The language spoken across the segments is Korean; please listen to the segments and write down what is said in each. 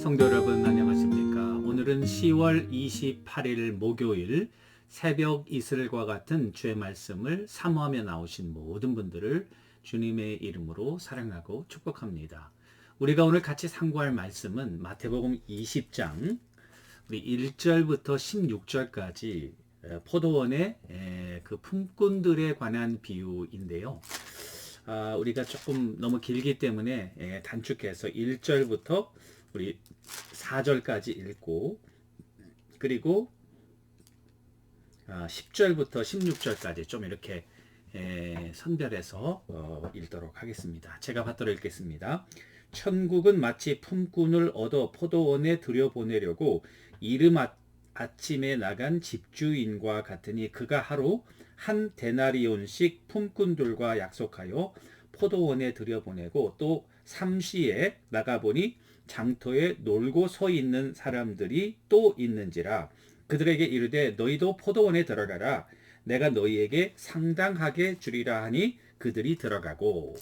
성도 여러분 안녕하십니까? 오늘은 10월 28일 목요일 새벽 이슬과 같은 주의 말씀을 사모하며 나오신 모든 분들을 주님의 이름으로 사랑하고 축복합니다. 우리가 오늘 같이 상고할 말씀은 마태복음 20장 우리 1절부터 16절까지 포도원의 그 품꾼들에 관한 비유인데요. 우리가 조금 너무 길기 때문에 단축해서 1절부터 우리 4절까지 읽고 그리고 10절부터 16절까지 좀 이렇게 선별해서 읽도록 하겠습니다. 제가 받들어 읽겠습니다. 천국은 마치 품꾼을 얻어 포도원에 들여보내려고 이른 아침에 나간 집주인과 같으니 그가 하루 한 데나리온씩 품꾼들과 약속하여 포도원에 들여보내고 또 삼시에 나가보니 장터에 놀고 서 있는 사람들이 또 있는지라. 그들에게 이르되 너희도 포도원에 들어가라. 내가 너희에게 상당하게 주리라 하니 그들이 들어가고.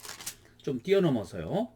좀 뛰어넘어서요.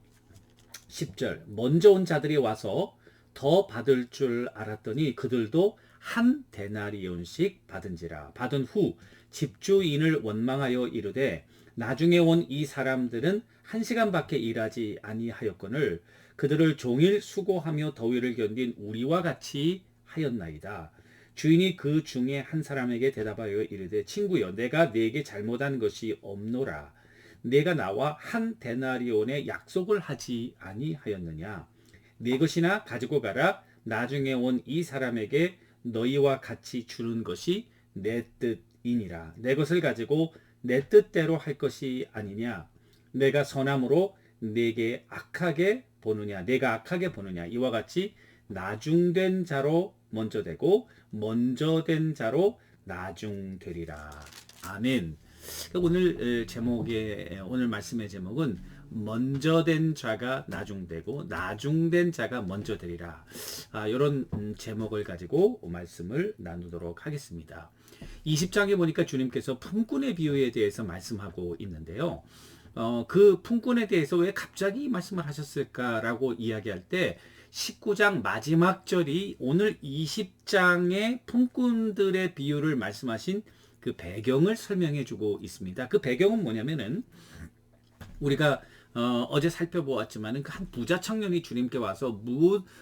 10절 먼저 온 자들이 와서 더 받을 줄 알았더니 그들도 한 데나리온씩 받은지라. 받은 후 집주인을 원망하여 이르되 나중에 온 이 사람들은 1시간밖에 일하지 아니하였거늘 그들을 종일 수고하며 더위를 견딘 우리와 같이 하였나이다. 주인이 그 중에 한 사람에게 대답하여 이르되 친구여 내가 네게 잘못한 것이 없노라. 내가 나와 한 데나리온의 약속을 하지 아니하였느냐. 네 것이나 가지고 가라. 나중에 온 이 사람에게 너희와 같이 주는 것이 내 뜻이니라. 내 것을 가지고 내 뜻대로 할 것이 아니냐. 내가 선함으로 내게 악하게 보느냐. 내가 악하게 보느냐. 이와 같이 나중된 자로 먼저 되고 먼저 된 자로 나중되리라. 아멘. 오늘 오늘 말씀의 제목은 먼저 된 자가 나중되고 나중된 자가 먼저 되리라. 이런 제목을 가지고 말씀을 나누도록 하겠습니다. 20장에 보니까 주님께서 품꾼의 비유에 대해서 말씀하고 있는데요. 그 품꾼에 대해서 왜 갑자기 이 말씀을 하셨을까라고 이야기할 때 19장 마지막 절이 오늘 20장의 품꾼들의 비유를 말씀하신 그 배경을 설명해 주고 있습니다. 그 배경은 뭐냐면은 우리가 어제 살펴보았지만은 그 한 부자 청년이 주님께 와서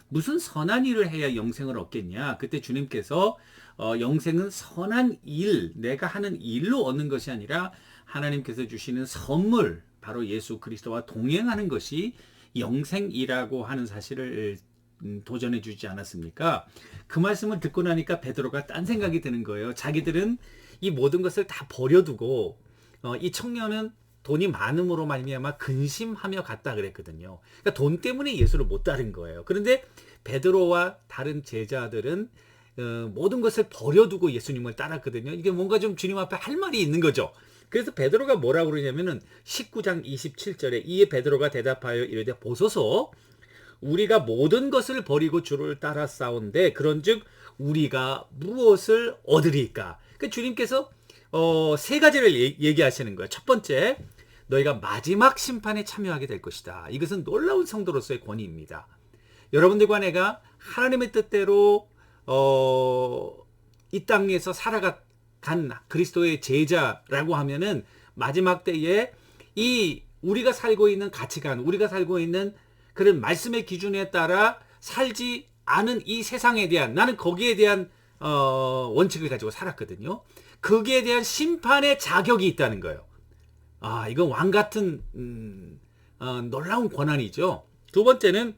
무슨 선한 일을 해야 영생을 얻겠냐. 그때 주님께서 영생은 선한 일, 내가 하는 일로 얻는 것이 아니라 하나님께서 주시는 선물, 바로 예수 그리스도와 동행하는 것이 영생이라고 하는 사실을 도전해 주지 않았습니까? 그 말씀을 듣고 나니까 베드로가 딴 생각이 드는 거예요. 자기들은 이 모든 것을 다 버려두고 이 청년은 돈이 많음으로 말미암아 근심하며 갔다 그랬거든요. 그러니까 돈 때문에 예수를 못 따른 거예요. 그런데 베드로와 다른 제자들은 모든 것을 버려두고 예수님을 따랐거든요. 이게 뭔가 좀 주님 앞에 할 말이 있는 거죠. 그래서 베드로가 뭐라고 그러냐면은 19장 27절에 이에 베드로가 대답하여 이르되 보소서 우리가 모든 것을 버리고 주를 따라 싸운데 그런즉 우리가 무엇을 얻으리까? 그러니까 주님께서 세 가지를 얘기하시는 거예요. 첫 번째, 너희가 마지막 심판에 참여하게 될 것이다. 이것은 놀라운 성도로서의 권위입니다. 여러분들과 내가 하나님의 뜻대로 이 땅에서 살아간 그리스도의 제자라고 하면은 마지막 때에 이 우리가 살고 있는 가치관, 우리가 살고 있는 그런 말씀의 기준에 따라 살지 않은 이 세상에 대한, 나는 거기에 대한 원칙을 가지고 살았거든요. 거기에 대한 심판의 자격이 있다는 거예요. 이건 왕 같은 놀라운 권한이죠. 두 번째는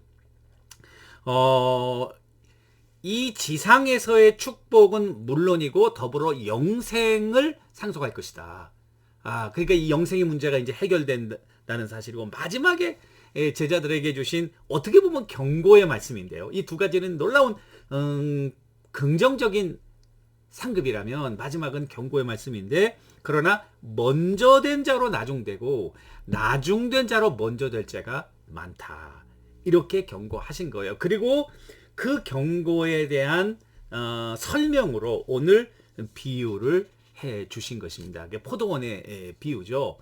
이 지상에서의 축복은 물론이고 더불어 영생을 상속할 것이다. 그러니까 이 영생의 문제가 이제 해결된다는 사실이고 마지막에 제자들에게 주신 어떻게 보면 경고의 말씀인데요. 이 두 가지는 놀라운 긍정적인 상급이라면 마지막은 경고의 말씀인데 그러나 먼저 된 자로 나중되고 나중된 자로 먼저 될 자가 많다. 이렇게 경고하신 거예요. 그리고 그 경고에 대한 설명으로 오늘 비유를 해 주신 것입니다. 포도원의 비유죠.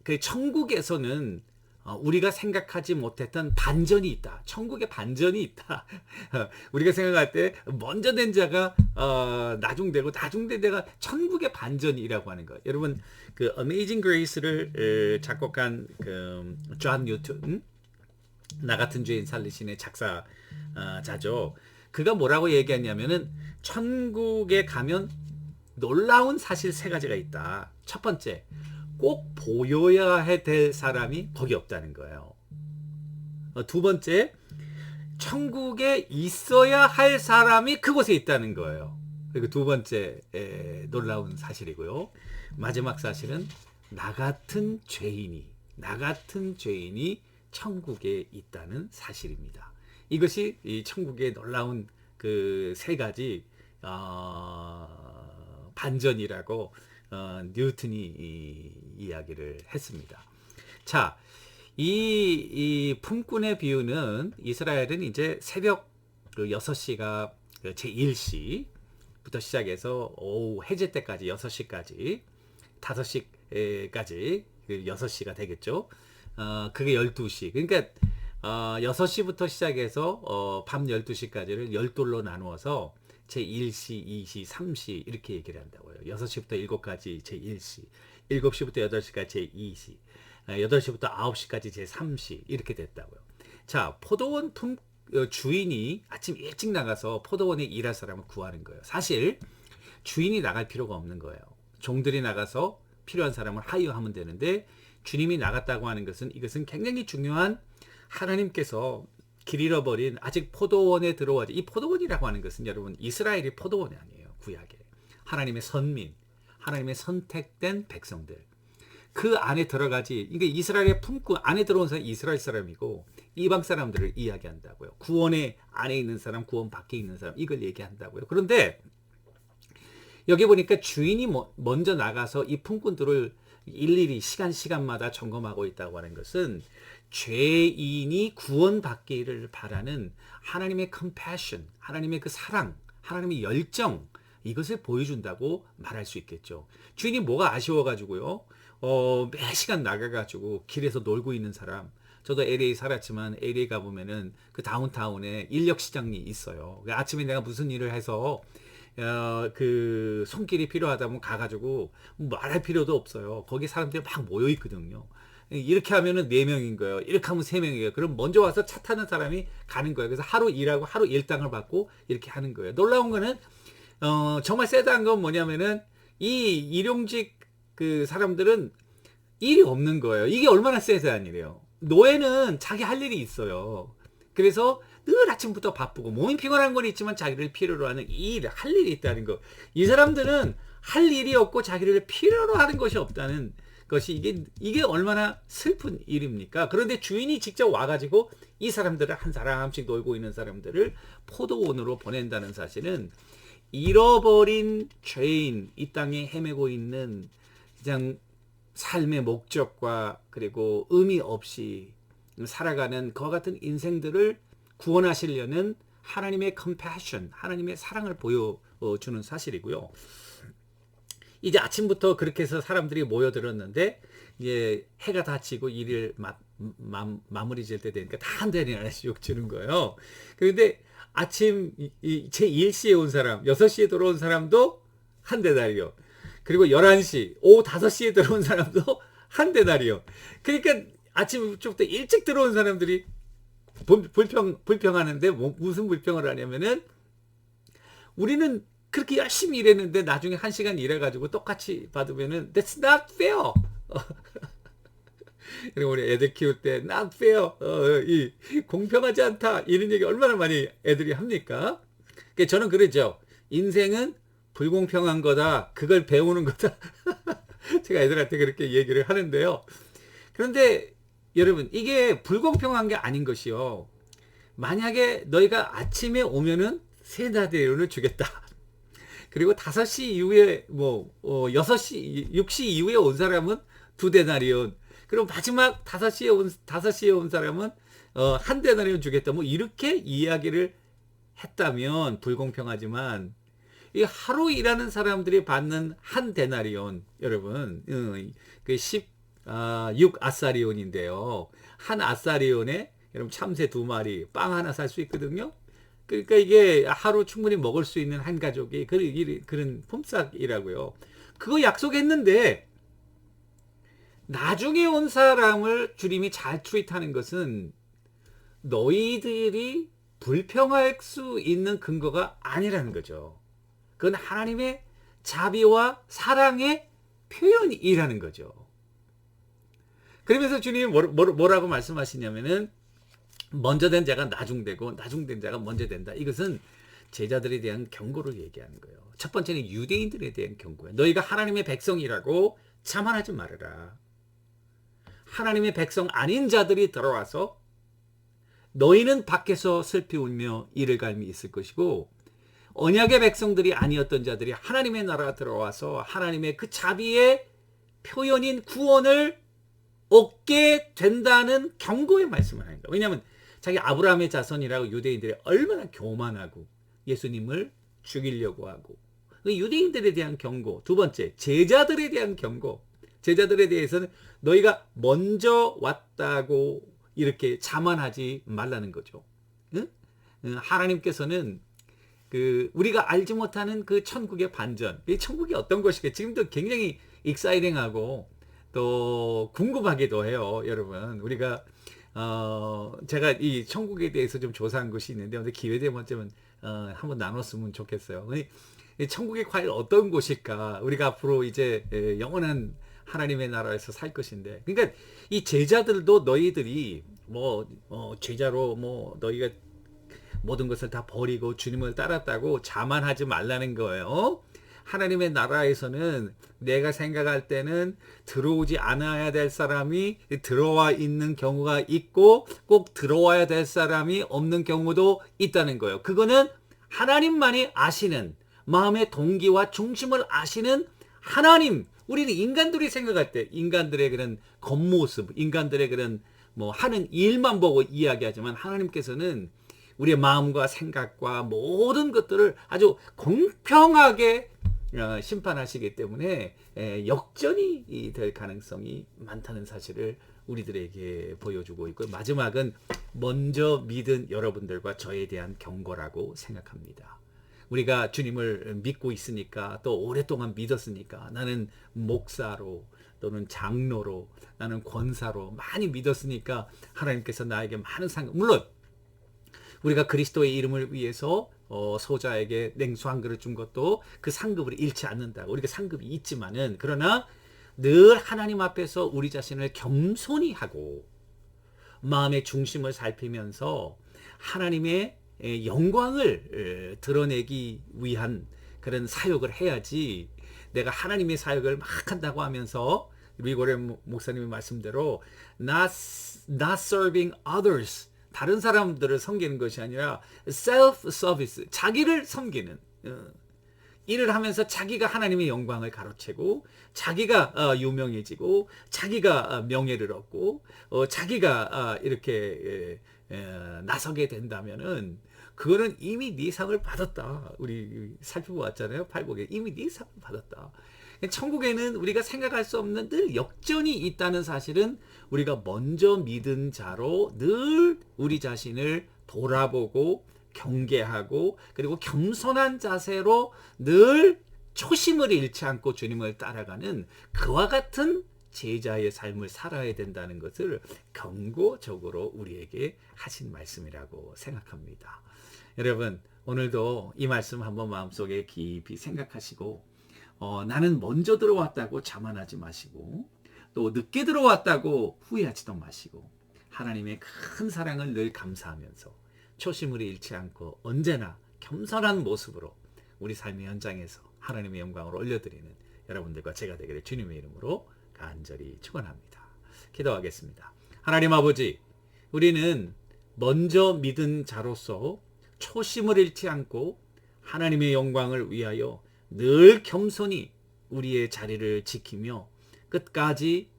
그 천국에서는 우리가 생각하지 못했던 반전이 있다. 천국에 반전이 있다. 우리가 생각할 때 먼저 된 자가 나중되고 나중된 자가 천국의 반전이라고 하는 거예요. 여러분 그 Amazing Grace를 작곡한 그 존 뉴턴 나 같은 죄인 살리신의 작사자죠. 그가 뭐라고 얘기했냐면은 천국에 가면 놀라운 사실 세 가지가 있다. 첫 번째, 꼭 보여야 될 사람이 거기 없다는 거예요. 두 번째, 천국에 있어야 할 사람이 그곳에 있다는 거예요. 그리고 두 번째 놀라운 사실이고요. 마지막 사실은 나 같은 죄인이 천국에 있다는 사실입니다. 이것이 이 천국의 놀라운 그 세 가지 반전이라고 뉴턴이 이야기를 했습니다. 자, 이 품꾼의 비유는 이스라엘은 이제 새벽 6시가 제1시부터 시작해서 오후 해질 때까지 6시까지 5시까지 6시가 되겠죠. 그게 12시. 그러니까 6시부터 시작해서 밤 12시까지를 12돌로 나누어서 제1시, 2시, 3시 이렇게 얘기를 한다고요. 6시부터 7시까지 제1시, 7시부터 8시까지 제2시, 8시부터 9시까지 제3시 이렇게 됐다고요. 자, 포도원 주인이 아침 일찍 나가서 포도원에 일할 사람을 구하는 거예요. 사실 주인이 나갈 필요가 없는 거예요. 종들이 나가서 필요한 사람을 하이어하면 되는데 주님이 나갔다고 하는 것은 이것은 굉장히 중요한 하나님께서 길 잃어버린 아직 포도원에 들어와지. 이 포도원이라고 하는 것은 여러분 이스라엘이 포도원이 아니에요. 구약에 하나님의 선민, 하나님의 선택된 백성들 그 안에 들어가지. 그러니까 이스라엘의 품꾼 안에 들어온 사람이 이스라엘 사람이고 이방 사람들을 이야기한다고요. 구원의 안에 있는 사람, 구원 밖에 있는 사람 이걸 얘기한다고요. 그런데 여기 보니까 주인이 먼저 나가서 이 품꾼들을 일일이 시간마다 점검하고 있다고 하는 것은 죄인이 구원받기를 바라는 하나님의 compassion, 하나님의 그 사랑, 하나님의 열정 이것을 보여준다고 말할 수 있겠죠. 주인이 뭐가 아쉬워가지고요. 매 시간 나가가지고 길에서 놀고 있는 사람. 저도 LA 살았지만 LA 가보면은 그 다운타운에 인력시장이 있어요. 아침에 내가 무슨 일을 해서 그 손길이 필요하다면 가가지고 말할 필요도 없어요. 거기 사람들이 막 모여 있거든요. 이렇게 하면은 4명인 거예요. 이렇게 하면 3명이에요. 그럼 먼저 와서 차 타는 사람이 가는 거예요. 그래서 하루 일하고 하루 일당을 받고 이렇게 하는 거예요. 놀라운 거는 정말 세다는 건 뭐냐면은 이 일용직 그 사람들은 일이 없는 거예요. 이게 얼마나 세다는 일이에요. 노예는 자기 할 일이 있어요. 그래서 늘 아침부터 바쁘고 몸이 피곤한 건 있지만 자기를 필요로 하는 할 일이 있다는 거. 이 사람들은 할 일이 없고 자기를 필요로 하는 것이 없다는 것이 이게 얼마나 슬픈 일입니까? 그런데 주인이 직접 와가지고 이 사람들을 한 사람씩 놀고 있는 사람들을 포도원으로 보낸다는 사실은 잃어버린 죄인, 이 땅에 헤매고 있는 그냥 삶의 목적과 그리고 의미 없이 살아가는 그와 같은 인생들을 구원하시려는 하나님의 compassion, 하나님의 사랑을 보여주는 사실이고요. 이제 아침부터 그렇게 해서 사람들이 모여들었는데 이제 해가 다 지고 일을 마무리 질 때 되니까 다 한 대리씩 주는 거예요. 그런데 아침 제1시에 온 사람, 6시에 들어온 사람도 한 대달이요. 그리고 11시, 오후 5시에 들어온 사람도 한 대달이요. 그러니까 아침부터 일찍 들어온 사람들이 불평하는데 무슨 불평을 하냐면은 우리는 그렇게 열심히 일했는데 나중에 1시간 일해가지고 똑같이 받으면은 That's not fair. 그리고 우리 애들 키울 때 not fair, 공평하지 않다 이런 얘기 얼마나 많이 애들이 합니까? 그러니까 저는 그러죠. 인생은 불공평한 거다. 그걸 배우는 거다. 제가 애들한테 그렇게 얘기를 하는데요. 그런데 여러분 이게 불공평한 게 아닌 것이요. 만약에 너희가 아침에 오면은 3대리온을 주겠다. 그리고 5시 이후에 6시, 6시 이후에 온 사람은 2데나리온. 그리고 마지막 5시에 온 사람은 1데나리온 주겠다. 이렇게 이야기를 했다면 불공평하지만 이 하루 일하는 사람들이 받는 1데나리온 여러분 그 6아사리온인데요. 한 아사리온에 여러분 참새 2마리, 빵 하나 살 수 있거든요. 그러니까 이게 하루 충분히 먹을 수 있는 한 가족이 그런 품삯이라고요. 그거 약속했는데 나중에 온 사람을 주님이 잘 트리트하는 것은 너희들이 불평할 수 있는 근거가 아니라는 거죠. 그건 하나님의 자비와 사랑의 표현이라는 거죠. 그러면서 주님이 뭐라고 말씀하시냐면은 먼저 된 자가 나중되고 나중된 자가 먼저 된다. 이것은 제자들에 대한 경고를 얘기하는 거예요. 첫 번째는 유대인들에 대한 경고예요. 너희가 하나님의 백성이라고 자만하지 말아라. 하나님의 백성 아닌 자들이 들어와서 너희는 밖에서 슬피 울며 이를 갈미 있을 것이고 언약의 백성들이 아니었던 자들이 하나님의 나라가 들어와서 하나님의 그 자비의 표현인 구원을 얻게 된다는 경고의 말씀을 하는 거예요. 왜냐하면 자기 아브라함의 자손이라고 유대인들이 얼마나 교만하고 예수님을 죽이려고 하고 유대인들에 대한 경고. 두 번째, 제자들에 대한 경고. 제자들에 대해서는 너희가 먼저 왔다고 이렇게 자만하지 말라는 거죠. 응? 하나님께서는 우리가 알지 못하는 그 천국의 반전, 이 천국이 어떤 것일까 지금도 굉장히 익사이팅하고 또 궁금하기도 해요, 여러분. 우리가 제가 이 천국에 대해서 좀 조사한 것이 있는데 기회 되면 좀 한번 나눴으면 좋겠어요. 이 천국이 과연 어떤 곳일까? 우리가 앞으로 이제 영원한 하나님의 나라에서 살 것인데, 그러니까 이 제자들도 너희들이 제자로 너희가 모든 것을 다 버리고 주님을 따랐다고 자만하지 말라는 거예요. 하나님의 나라에서는 내가 생각할 때는 들어오지 않아야 될 사람이 들어와 있는 경우가 있고 꼭 들어와야 될 사람이 없는 경우도 있다는 거예요. 그거는 하나님만이 아시는 마음의 동기와 중심을 아시는 하나님. 우리는 인간들이 생각할 때 인간들의 그런 겉모습, 인간들의 그런 하는 일만 보고 이야기하지만 하나님께서는 우리의 마음과 생각과 모든 것들을 아주 공평하게 심판하시기 때문에 역전이 될 가능성이 많다는 사실을 우리들에게 보여주고 있고, 마지막은 먼저 믿은 여러분들과 저에 대한 경고라고 생각합니다. 우리가 주님을 믿고 있으니까, 또 오랫동안 믿었으니까, 나는 목사로 또는 장로로, 나는 권사로 많이 믿었으니까 하나님께서 나에게 많은 상급, 물론 우리가 그리스도의 이름을 위해서 소자에게 냉수 한 그릇 준 것도 그 상급을 잃지 않는다. 우리가 상급이 있지만은, 그러나 늘 하나님 앞에서 우리 자신을 겸손히 하고 마음의 중심을 살피면서 하나님의 영광을 드러내기 위한 그런 사역을 해야지, 내가 하나님의 사역을 막 한다고 하면서 리고레 목사님의 말씀대로 not serving others, 다른 사람들을 섬기는 것이 아니라 self-service, 자기를 섬기는 일을 하면서 자기가 하나님의 영광을 가로채고 자기가 유명해지고 자기가 명예를 얻고 자기가 이렇게 나서게 된다면은 그거는 이미 네 상을 받았다. 우리 살펴보았잖아요. 팔복에 이미 네 상을 받았다. 천국에는 우리가 생각할 수 없는 늘 역전이 있다는 사실은 우리가 먼저 믿은 자로 늘 우리 자신을 돌아보고 경계하고 그리고 겸손한 자세로 늘 초심을 잃지 않고 주님을 따라가는 그와 같은 제자의 삶을 살아야 된다는 것을 경고적으로 우리에게 하신 말씀이라고 생각합니다. 여러분, 오늘도 이 말씀 한번 마음속에 깊이 생각하시고 나는 먼저 들어왔다고 자만하지 마시고 또 늦게 들어왔다고 후회하지도 마시고 하나님의 큰 사랑을 늘 감사하면서 초심을 잃지 않고 언제나 겸손한 모습으로 우리 삶의 현장에서 하나님의 영광을 올려드리는 여러분들과 제가 되기를 주님의 이름으로 간절히 축원합니다. 기도하겠습니다. 하나님 아버지, 우리는 먼저 믿은 자로서 초심을 잃지 않고 하나님의 영광을 위하여 늘 겸손히 우리의 자리를 지키며 끝까지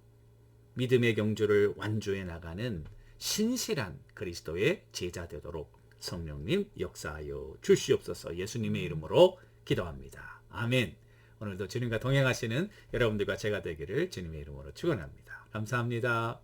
믿음의 경주를 완주해 나가는 신실한 그리스도의 제자 되도록 성령님 역사하여 주시옵소서. 예수님의 이름으로 기도합니다. 아멘. 오늘도 주님과 동행하시는 여러분들과 제가 되기를 주님의 이름으로 축원합니다. 감사합니다.